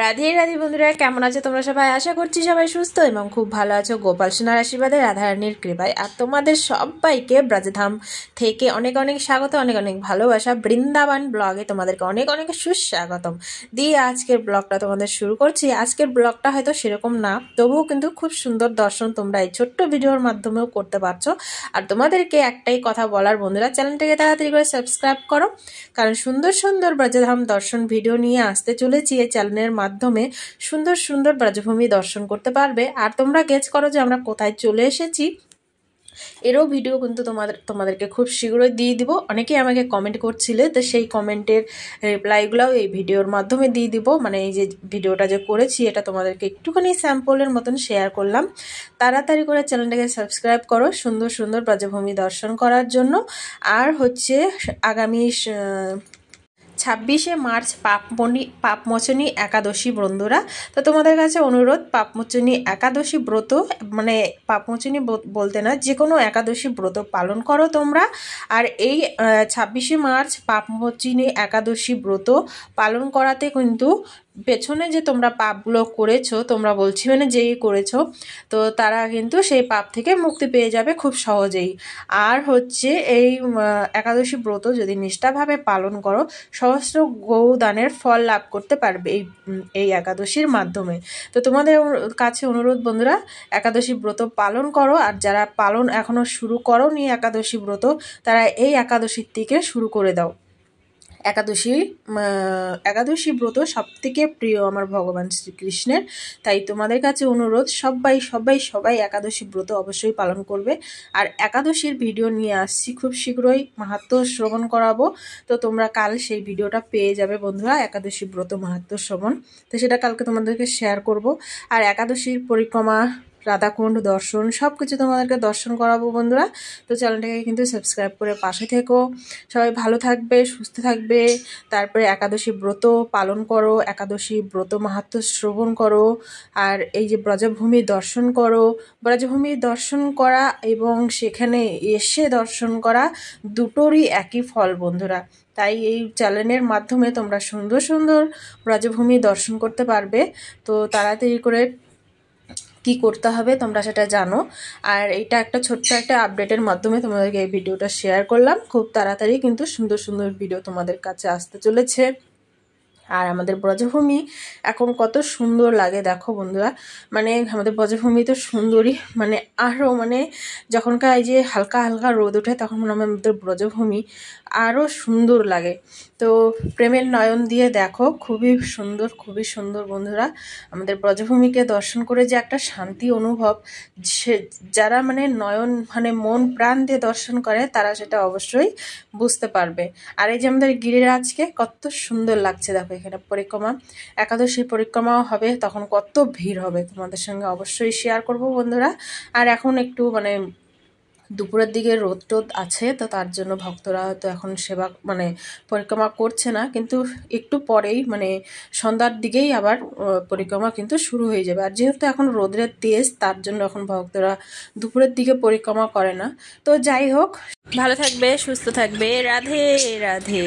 রাধে রাধে বন্ধুরা, কেমন আছো তোমরা সবাই? আশা করছি সবাই সুস্থ এবং খুব ভালো আছো গোপাল সোনার আশীর্বাদে, রাধারানীর কৃপায়। আর তোমাদের সবাইকে ব্রজধাম থেকে অনেক অনেক স্বাগত, অনেক অনেক ভালোবাসা। বৃন্দাবন ব্লগে তোমাদেরকে অনেক অনেক সুস্বাগতম দিয়ে আজকের ব্লগটা তোমাদের শুরু করছি। আজকের ব্লগটা হয়তো সেরকম না, তবুও কিন্তু খুব সুন্দর দর্শন তোমরা এই ছোট্ট ভিডিওর মাধ্যমেও করতে পারছো। আর তোমাদেরকে একটাই কথা বলার বন্ধুরা, চ্যানেলটাকে তাড়াতাড়ি করে সাবস্ক্রাইব করো, কারণ সুন্দর সুন্দর ব্রজধাম দর্শন ভিডিও নিয়ে আসতে চলেছি। এই চ্যানেলের মাধ্যমে সুন্দর সুন্দর ব্রজভূমি দর্শন করতে পারবে। আর তোমরা গেস করো যে আমরা কোথায় চলে এসেছি। এরও ভিডিও কিন্তু তোমাদেরকে খুব শীঘ্রই দিয়ে দিব। অনেকেই আমাকে কমেন্ট করছিলে, তো সেই কমেন্টের রিপ্লাইগুলোও এই ভিডিওর মাধ্যমে দিয়ে দিব। মানে এই যে ভিডিওটা যে করেছি, এটা তোমাদেরকে একটুখানি স্যাম্পলের মতন শেয়ার করলাম। তাড়াতাড়ি করে চ্যানেলটাকে সাবস্ক্রাইব করো সুন্দর সুন্দর ব্রজভূমি দর্শন করার জন্য। আর হচ্ছে আগামী 26শে মার্চ পাপমোচনী একাদশী বন্ধুরা, তো তোমাদের কাছে অনুরোধ, পাপমোচনী একাদশী ব্রত, মানে পাপমোচনী বলতে না, যে কোনো একাদশী ব্রত পালন করো তোমরা। আর এই 26শে মার্চ পাপমোচনী একাদশী ব্রত পালন করাতে কিন্তু পেছনে যে তোমরা পাপগুলো করেছো, তোমরা বলছি মানে যেই করেছো, তো তারা কিন্তু সেই পাপ থেকে মুক্তি পেয়ে যাবে খুব সহজেই। আর হচ্ছে এই একাদশী ব্রত যদি নিষ্ঠাভাবে পালন করো, সহস্র গৌদানের ফল লাভ করতে পারবে এই একাদশীর মাধ্যমে। তো তোমাদের কাছে অনুরোধ বন্ধুরা, একাদশী ব্রত পালন করো। আর যারা পালন এখনো শুরু করোনি একাদশী ব্রত, তারা এই একাদশীর থেকে শুরু করে দাও। একাদশী ব্রত সব থেকে প্রিয় আমার ভগবান শ্রীকৃষ্ণের। তাই তোমাদের কাছে অনুরোধ, সবাই সবাই সবাই একাদশী ব্রত অবশ্যই পালন করবে। আর একাদশীর ভিডিও নিয়ে আসছি খুব শীঘ্রই, মাহাত্ম্য শ্রবণ করাবো। তো তোমরা কাল সেই ভিডিওটা পেয়ে যাবে বন্ধুরা, একাদশী ব্রত মাহাত্ম্য শ্রবণ। তো সেটা কালকে তোমাদেরকে শেয়ার করব। আর একাদশীর পরিক্রমা, রাধাকুণ্ড দর্শন, সব কিছু তোমাদেরকে দর্শন করাবো বন্ধুরা। তো চ্যানেলটাকে কিন্তু সাবস্ক্রাইব করে পাশে থেকো। সবাই ভালো থাকবে, সুস্থ থাকবে। তারপরে একাদশী ব্রত পালন করো, একাদশী ব্রত মাহাত্ম্য শ্রবণ করো। আর এই যে ব্রজভূমি দর্শন করো, ব্রজভূমি দর্শন করা এবং সেখানে এসে দর্শন করা দুটোরই একই ফল বন্ধুরা। তাই এই চ্যানেলের মাধ্যমে তোমরা সুন্দর সুন্দর ব্রজভূমি দর্শন করতে পারবে। তো তাড়াতাড়ি করে কি করতে হবে তোমরা সেটা জানো। আর এটা একটা ছোট্ট একটা আপডেটের মাধ্যমে তোমাদেরকে এই ভিডিওটা শেয়ার করলাম। খুব তাড়াতাড়ি কিন্তু সুন্দর সুন্দর ভিডিও তোমাদের কাছে আসতে চলেছে। আর আমাদের ব্রজভূমি এখন কত সুন্দর লাগে দেখো বন্ধুরা, মানে আমাদের ব্রজভূমি তো সুন্দরই, মানে আরও মানে যখনকার এই যে হালকা হালকা রোদ ওঠে, তখন মনে হয় আমাদের ব্রজভূমি আরও সুন্দর লাগে। তো প্রেমের নয়ন দিয়ে দেখো, খুবই সুন্দর বন্ধুরা। আমাদের ব্রজভূমিকে দর্শন করে যে একটা শান্তি অনুভব, যারা মানে নয়ন মানে মন প্রাণ দিয়ে দর্শন করে, তারা সেটা অবশ্যই বুঝতে পারবে। আর এই যে আমাদের গিরিরাজকে কত সুন্দর লাগছে দেখো, এখানে পরিক্রমা, একাদশী পরিক্রমাও হবে, তখন কত ভিড় হবে তোমাদের সঙ্গে অবশ্যই শেয়ার করব বন্ধুরা। আর এখন একটু মানে দুপুরের দিকে রোদ টোদ আছে, তো তার জন্য ভক্তরা হয়তো এখন সেবা মানে পরিক্রমা করছে না, কিন্তু একটু পরেই মানে সন্ধ্যার দিকেই আবার পরিক্রমা কিন্তু শুরু হয়ে যাবে। আর যেহেতু এখন রোদের তেজ, তার জন্য এখন ভক্তরা দুপুরের দিকে পরিক্রমা করে না। তো যাই হোক, ভালো থাকবে, সুস্থ থাকবে। রাধে রাধে।